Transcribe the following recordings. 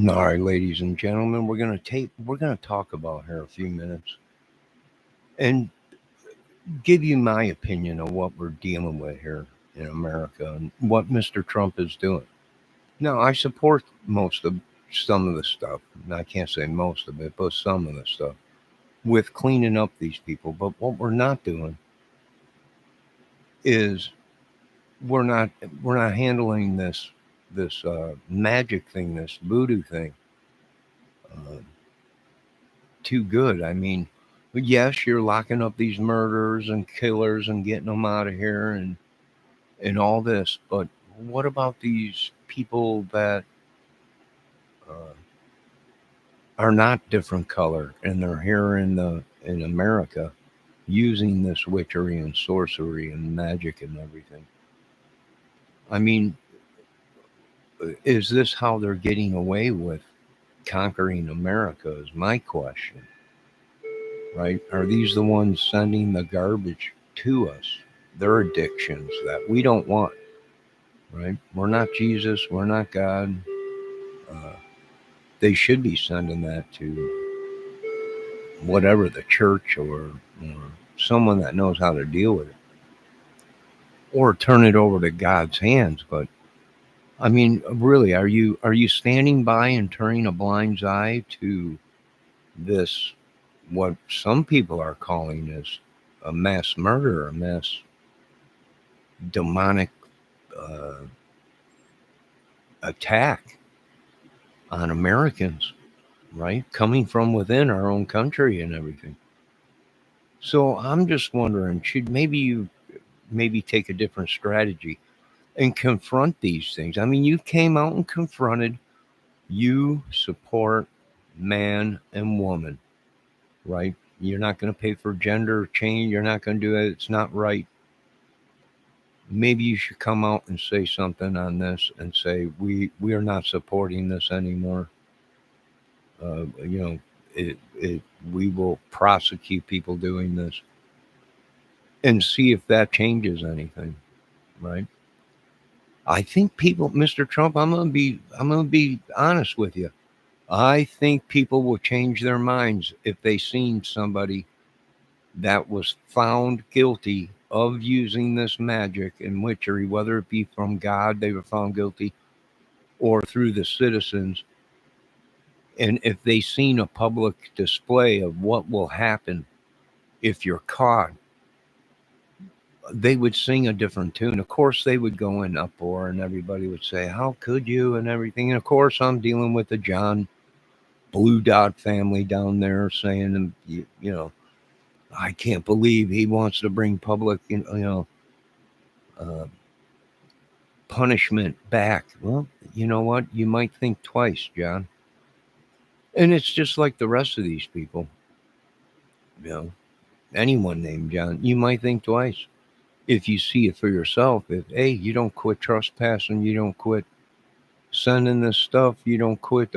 All right, ladies and gentlemen, we're gonna talk about here a few minutes and give you my opinion of what we're dealing with here in America and what Mr. Trump is doing. Now, I support most of some of the stuff. and I can't say most of it, but some of the stuff with cleaning up these people. But what we're not doing is we're not we're not handling this magic thing, this voodoo thing, uh, too good. I mean, yes, you're locking up these murderers and killers and getting them out of here and all this, but what about these people that uh, are not different color and they're here in America using this witchery and sorcery and magic and everything? I mean, is this how they're getting away with conquering America? Is my question, right? Are these the ones sending the garbage to us? Their addictions that we don't want, right? We're not Jesus, we're not God. Uh, they should be sending that to whatever the church or someone that knows how to deal with it, or turn it over to God's hands. But I mean, really, are you standing by and turning a blind eye to this? What some people are calling is a mass murder, a mass demonic uh, attack on Americans, right? Coming from within our own country and everything. So I'm just wondering, should maybe you maybe take a different strategy and confront these things? I mean, you came out and confronted, you support man and woman, right? You're not going to pay for gender change. You're not going to do it. It's not right. Maybe you should come out and say something on this and say we are not supporting this anymore. You know, it we will prosecute people doing this and see if that changes anything, right? I think people, Mr. Trump, I'm gonna be honest with you. I think people will change their minds if they seen somebody that was found guilty of using this magic and witchery, whether it be from God, they were found guilty, or through the citizens. And if they seen a public display of what will happen if you're caught, they would sing a different tune. Of course, they would go in uproar and everybody would say, "How could you?" and everything. And of course, I'm dealing with the John Blue Dot family down there saying, you know, I can't believe he wants to bring public, uh, punishment back. Well, you know what? You might think twice, John. And it's just like the rest of these people, you know, anyone named John, you might think twice if you see it for yourself. If, hey, you don't quit trespassing, you don't quit sending this stuff, you don't quit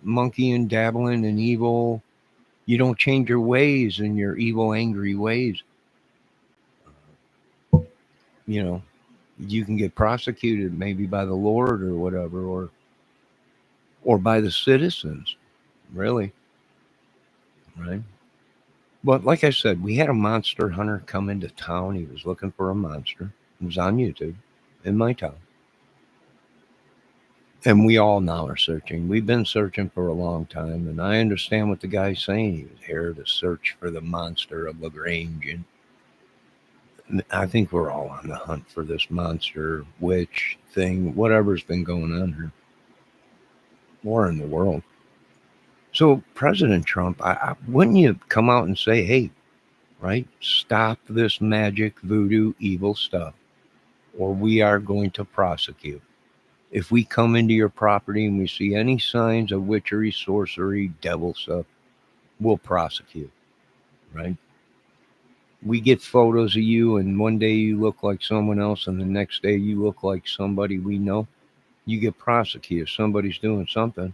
monkeying, dabbling in evil, you don't change your ways and your evil, angry ways, you know, you can get prosecuted maybe by the Lord or whatever, or by the citizens, really, right? But like I said, we had a monster hunter come into town. He was looking for a monster. It was on YouTube in my town. And we all now are searching. We've been searching for a long time, and I understand what the guy's saying. He was here to search for the monster of Lagrange, and I think we're all on the hunt for this monster, witch thing, whatever's been going on here, war in the world. So President Trump, wouldn't you come out and say, "Hey, right, stop this magic, voodoo, evil stuff, or we are going to prosecute"? If we come into your property and we see any signs of witchery, sorcery, devil stuff, we'll prosecute, right? We get photos of you, and one day you look like someone else, and the next day you look like somebody we know. You get prosecuted. Somebody's doing something,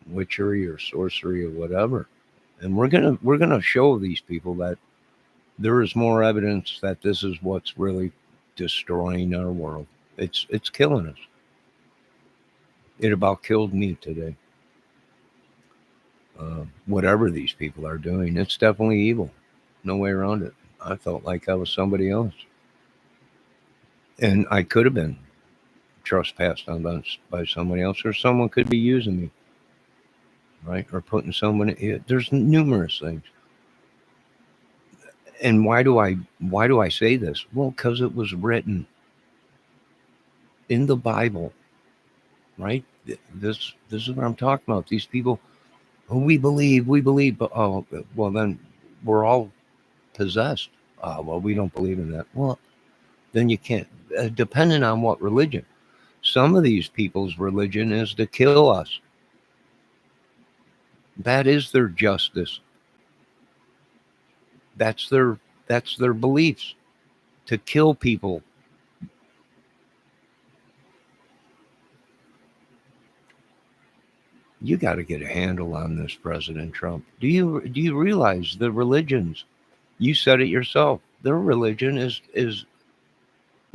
witchery or sorcery or whatever, and we're gonna show these people that there is more evidence that this is what's really destroying our world. It's killing us. It about killed me today. Whatever these people are doing, it's definitely evil. No way around it. I felt like I was somebody else. And I could have been trespassed on by somebody else, or someone could be using me, right? Or putting someone in. There's numerous things. And why do I say this? Well, because it was written in the Bible, right? This is what I'm talking about. These people, oh, we believe, but oh, well then we're all possessed. Well, we don't believe in that. Well, then you can't. Depending on what religion. Some of these people's religion is to kill us. That is their justice. That's their beliefs, to kill people. You got to get a handle on this, President Trump. Do you realize the religions? You said it yourself. Their religion is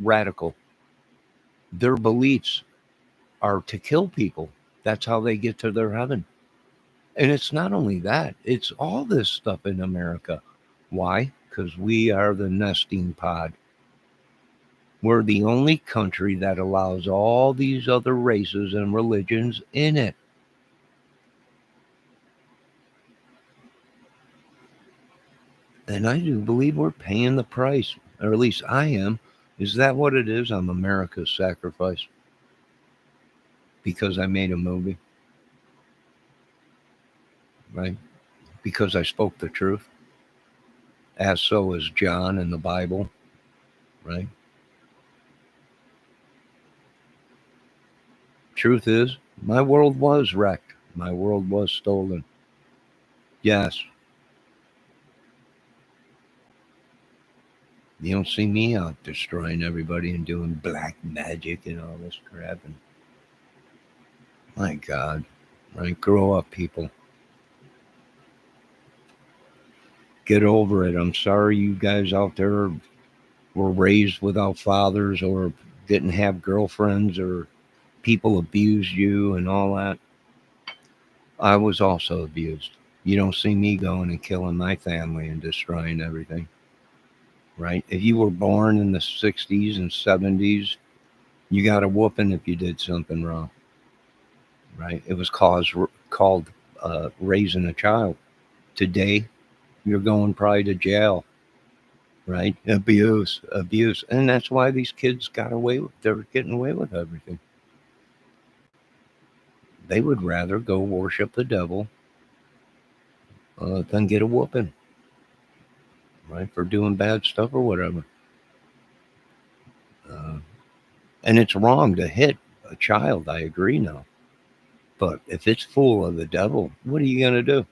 radical. Their beliefs are to kill people. That's how they get to their heaven. And it's not only that, it's all this stuff in America. Why? Because we are the nesting pod. We're the only country that allows all these other races and religions in it. And I do believe we're paying the price, or at least I am. Is that what it is? I'm America's sacrifice because I made a movie, right? Because I spoke the truth, as so is John in the Bible, right? Truth is, my world was wrecked. My world was stolen. Yes, you don't see me out destroying everybody and doing black magic and all this crap. And my God, right? Grow up, people. Get over it. I'm sorry you guys out there were raised without fathers or didn't have girlfriends or people abused you and all that. I was also abused. You don't see me going and killing my family and destroying everything, right? If you were born in the 60s and 70s, you got a whooping if you did something wrong, right? It was called raising a child. Today, you're going probably to jail, right? Abuse. And that's why these kids they're getting away with everything. They would rather go worship the devil than get a whooping, right? For doing bad stuff or whatever. Uh, and it's wrong to hit a child. I agree now. But if it's full of the devil, what are you going to do?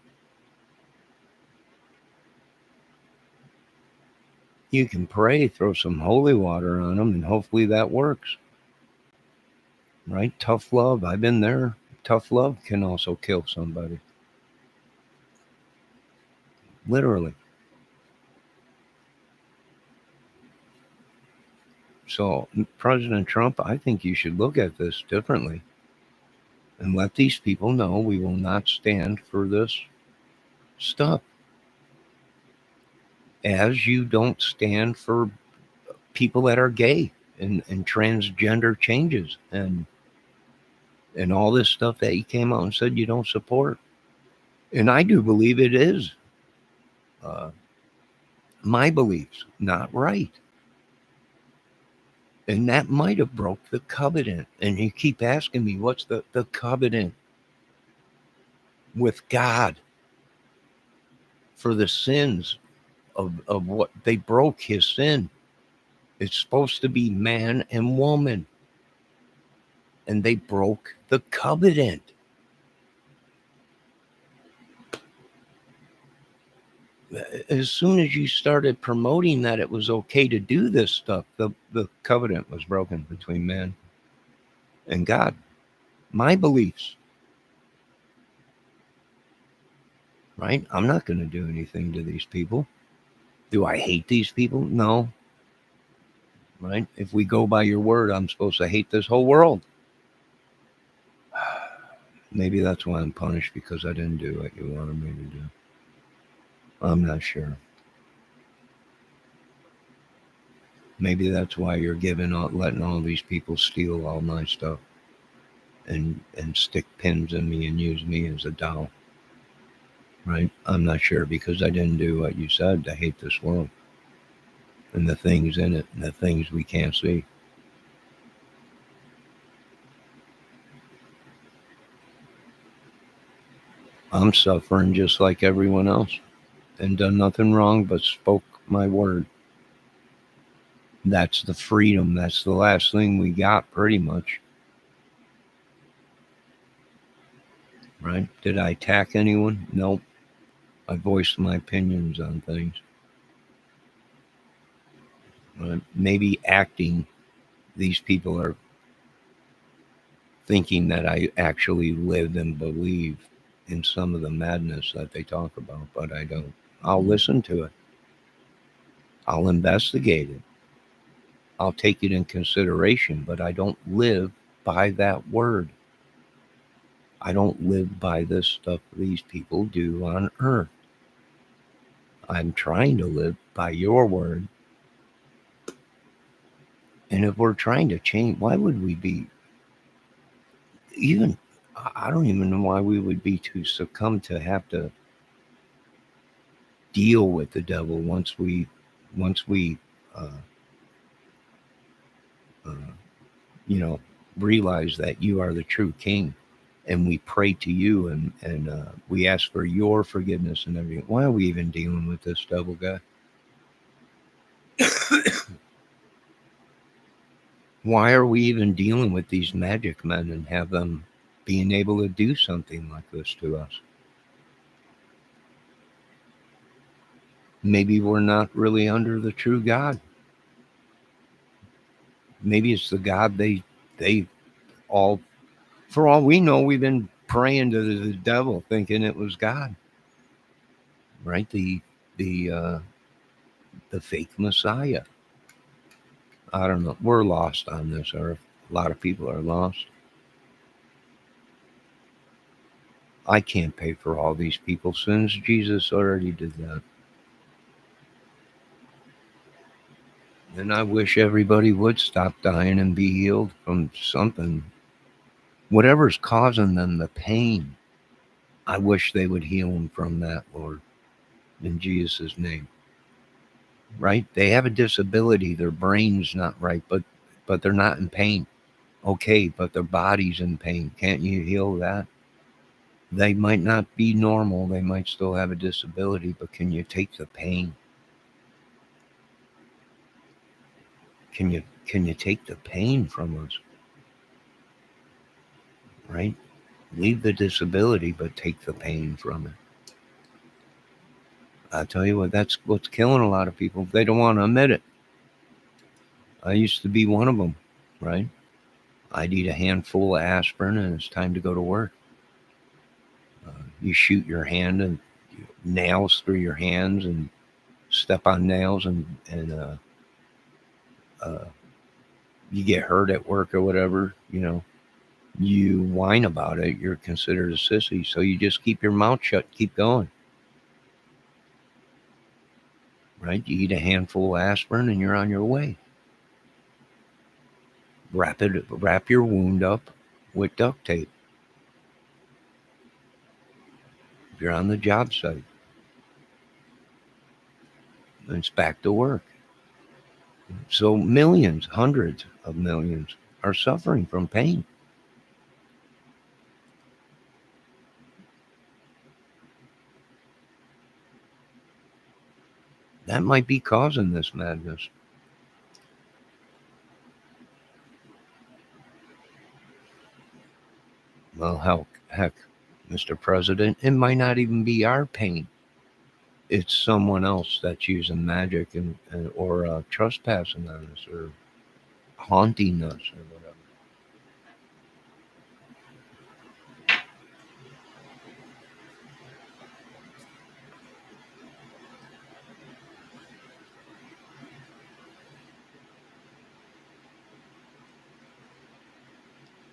You can pray, throw some holy water on them, and hopefully that works, right? Tough love. I've been there. Tough love can also kill somebody. Literally. So, President Trump, I think you should look at this differently and let these people know we will not stand for this stuff. As you don't stand for people that are gay and transgender changes and all this stuff that he came out and said you don't support. And I do believe it is uh, my beliefs not right. And that might have broke the covenant. And you keep asking me, what's the covenant with God for the sins of what they broke his sin? It's supposed to be man and woman. And they broke the covenant. As soon as you started promoting that it was okay to do this stuff, the covenant was broken between man and God. My beliefs, right? I'm not going to do anything to these people. Do I hate these people? No. Right? If we go by your word, I'm supposed to hate this whole world. Maybe that's why I'm punished, because I didn't do what you wanted me to do. I'm not sure. Maybe that's why you're letting all these people steal all my stuff and stick pins in me and use me as a doll. Right? I'm not sure, because I didn't do what you said to hate this world and the things in it and the things we can't see. I'm suffering just like everyone else and done nothing wrong but spoke my word. That's the freedom. That's the last thing we got, pretty much. Right? Did I attack anyone? Nope. I voiced my opinions on things. Right? Maybe acting, these people are thinking that I actually live and believe in some of the madness that they talk about, but I don't. I'll listen to it. I'll investigate it. I'll take it in consideration, but I don't live by that word. I don't live by this stuff these people do on earth. I'm trying to live by your word. And if we're trying to change, why would we be even? I don't even know why we would be to succumb to have to deal with the devil once we uh, uh, you know realize that you are the true king, and we pray to you, and we ask for your forgiveness and everything. Why are we even dealing with this devil guy? Why are we even dealing with these magic men and have them being able to do something like this to us? Maybe we're not really under the true God. Maybe it's the God they all, for all we know, we've been praying to the devil thinking it was God, right? The the fake Messiah. I don't know. We're lost on this earth. A lot of people are lost. I can't pay for all these people's sins. Jesus already did that. And I wish everybody would stop dying and be healed from something. Whatever's causing them the pain, I wish they would heal them from that, Lord, in Jesus' name. Right? They have a disability. Their brain's not right, but they're not in pain. Okay, but their body's in pain. Can't you heal that? They might not be normal. They might still have a disability, but can you take the pain? Can you take the pain from us? Right? Leave the disability, but take the pain from it. I tell you what, that's what's killing a lot of people. They don't want to admit it. I used to be one of them, right? I'd eat a handful of aspirin and it's time to go to work. You shoot your hand and nails through your hands and step on nails, and uh, you get hurt at work or whatever, you whine about it, you're considered a sissy. So you just keep your mouth shut, keep going, right? You eat a handful of aspirin and you're on your way. Wrap your wound up with duct tape. If you're on the job site, it's back to work. So millions, hundreds of millions are suffering from pain. That might be causing this madness. Well, heck, Mr. President, it might not even be our pain. It's someone else that's using magic or trespassing on us or haunting us or whatever.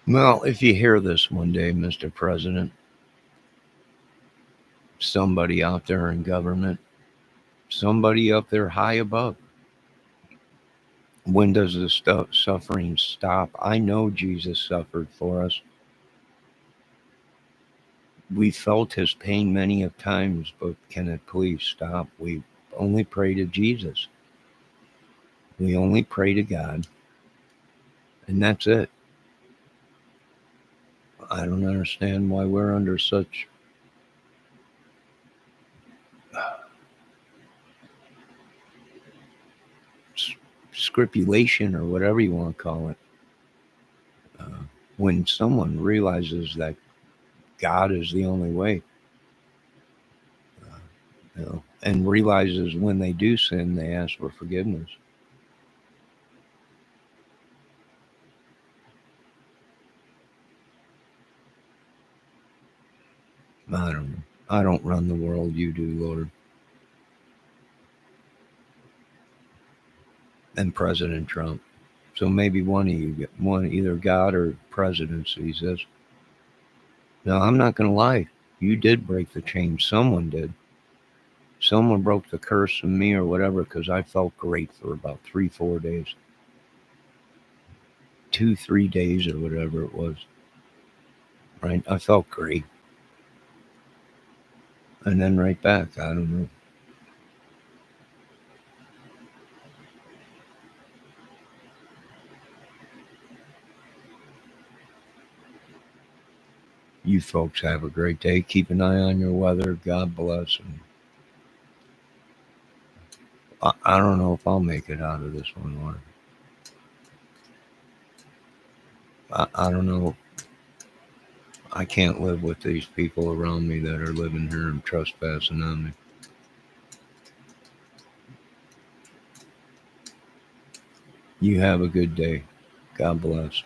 Well, if you hear this one day, Mr. President, somebody out there in government, somebody up there high above, when does the suffering stop? I know Jesus suffered for us. We felt his pain many of times, but can it please stop? We only pray to Jesus. We only pray to God, and that's it. I don't understand why we're under such scripulation or whatever you want to call it. When someone realizes that God is the only way, and realizes when they do sin, they ask for forgiveness. I don't know. I don't run the world, you do, Lord. And President Trump. So maybe one of you get one, either God or presidency says, no, I'm not going to lie. You did break the chain. Someone did. Someone broke the curse of me or whatever, because I felt great for about 3-4 days. 2-3 days or whatever it was. Right? I felt great. And then right back. I don't know. You folks have a great day. Keep an eye on your weather. God bless. And I don't know if I'll make it out of this one, Lord. I don't know. I can't live with these people around me that are living here and trespassing on me. You have a good day. God bless.